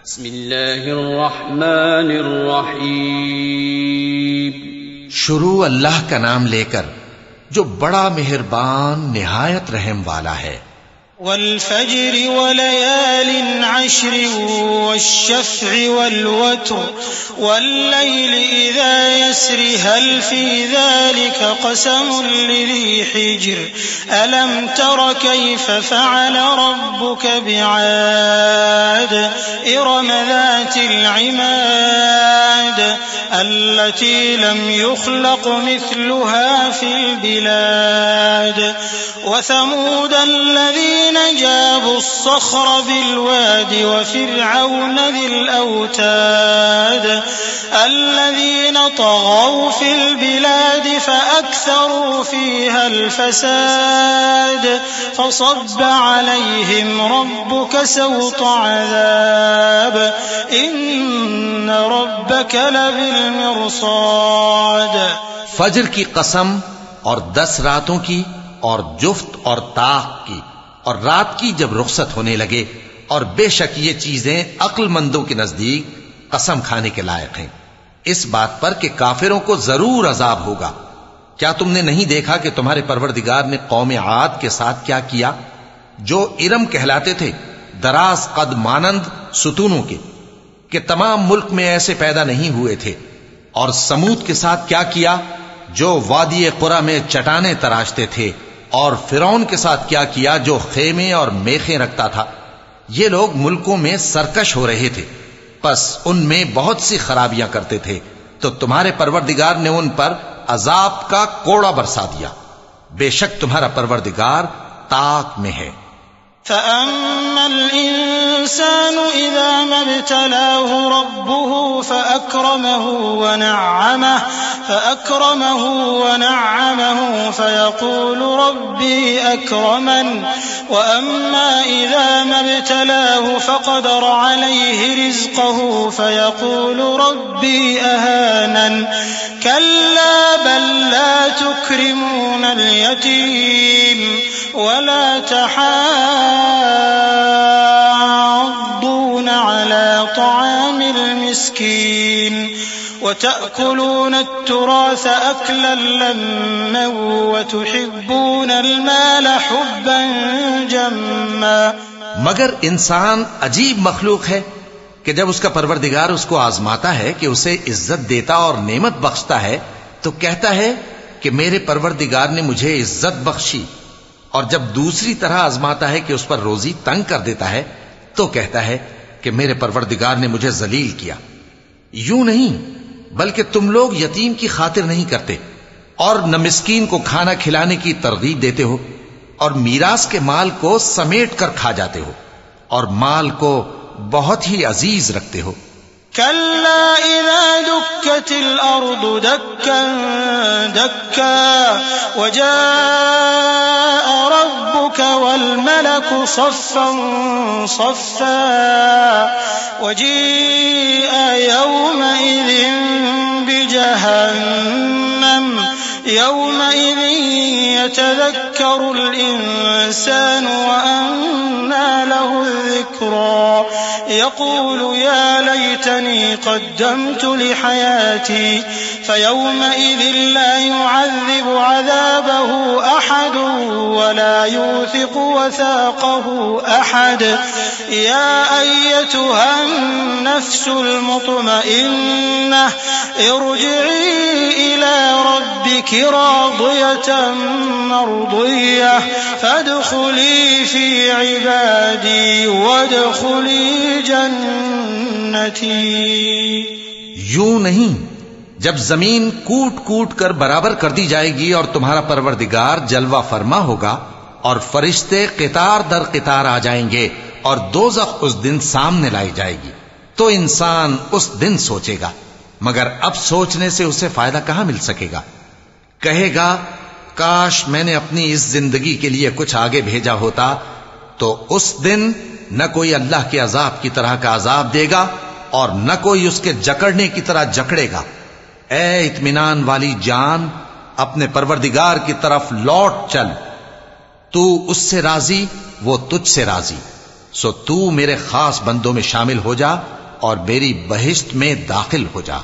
بسم اللہ الرحمن الرحیم. شروع اللہ کا نام لے کر جو بڑا مہربان نہایت رحم والا ہے. والفجر وليال عشر والشفع والوتر والليل إذا يسر هل في ذلك قسم لذي حجر ألم تر كيف فعل ربك بعاد إرم ذات العماد التي لم يخلق مثلها في البلاد وثمود الذين جابوا الصخر بالواد وفرعون ذي الأوتاد الذين طغوا في البلاد فأكثروا فيها الفساد فصب عليهم ربك سوط عذاب إن ربك لبالمرصاد. فجر کی قسم اور 10 راتوں کی اور جفت اور طاق کی اور رات کی جب رخصت ہونے لگے، اور بے شک یہ چیزیں عقل مندوں کے نزدیک قسم کھانے کے لائق ہیں، اس بات پر کہ کافروں کو ضرور عذاب ہوگا. کیا تم نے نہیں دیکھا کہ تمہارے پروردگار نے قوم عاد کے ساتھ کیا کیا جو ارم کہلاتے تھے، دراز قد مانند ستونوں کے، کہ تمام ملک میں ایسے پیدا نہیں ہوئے تھے. اور سمود کے ساتھ کیا کیا جو وادی قرا میں چٹانیں تراشتے تھے. اور فرعون کے ساتھ کیا کیا جو خیمے اور میخیں رکھتا تھا. یہ لوگ ملکوں میں سرکش ہو رہے تھے، پس ان میں بہت سی خرابیاں کرتے تھے، تو تمہارے پروردگار نے ان پر عذاب کا کوڑا برسا دیا. بے شک تمہارا پروردگار طاق میں ہے. فأما الإنسان إذا ما ابتلاه ربه فأكرمه ونعمه فيقول ربي أكرمن وأما إذا ما ابتلاه فقدر عليه رزقه فيقول ربي أهانن كلا بل لا تكرمون اليتيم ولا تحاضون على طعام المسكين وتأكلون التراث أكلا لما وتحبون المال حبا جما. مگر انسان عجیب مخلوق ہے کہ جب اس کا پروردگار اس کو آزماتا ہے کہ اسے عزت دیتا اور نعمت بخشتا ہے تو کہتا ہے کہ میرے پروردگار نے مجھے عزت بخشی، اور جب دوسری طرح آزماتا ہے کہ اس پر روزی تنگ کر دیتا ہے تو کہتا ہے کہ میرے پروردگار نے مجھے ذلیل کیا. یوں نہیں، بلکہ تم لوگ یتیم کی خاطر نہیں کرتے اور نہ مسکین کو کھانا کھلانے کی ترغیب دیتے ہو، اور میراث کے مال کو سمیٹ کر کھا جاتے ہو، اور مال کو بہت ہی عزیز رکھتے ہو. كلا إذا دكت الأرض دكا دكا وجاء ربك والملك صفا صفا وجيء يومئذ بجهنم يومئذ يتذكر الإنسان وأنى له الذكرى يقول يا ليتني قدمت لحياتي فيومئذ لا يعذب عذابه أحد ولا يوثق وثاقه أحد. يا أيتها النفس المطمئنة ارجعي إلى ربك راضية مرضية فادخلي في عبادي وادخلي جنتی. یوں نہیں، جب زمین کوٹ کوٹ کر برابر کر دی جائے گی اور تمہارا پروردگار جلوہ فرما ہوگا اور فرشتے قطار در قطار آ جائیں گے اور دوزخ اس دن سامنے لائی جائے گی، تو انسان اس دن سوچے گا، مگر اب سوچنے سے اسے فائدہ کہاں مل سکے گا. کہے گا کاش میں نے اپنی اس زندگی کے لیے کچھ آگے بھیجا ہوتا. تو اس دن نہ کوئی اللہ کے عذاب کی طرح کا عذاب دے گا اور نہ کوئی اس کے جکڑنے کی طرح جکڑے گا. اے اطمینان والی جان، اپنے پروردگار کی طرف لوٹ چل، تو اس سے راضی، وہ تجھ سے راضی. سو تو میرے خاص بندوں میں شامل ہو جا اور میری بہشت میں داخل ہو جا۔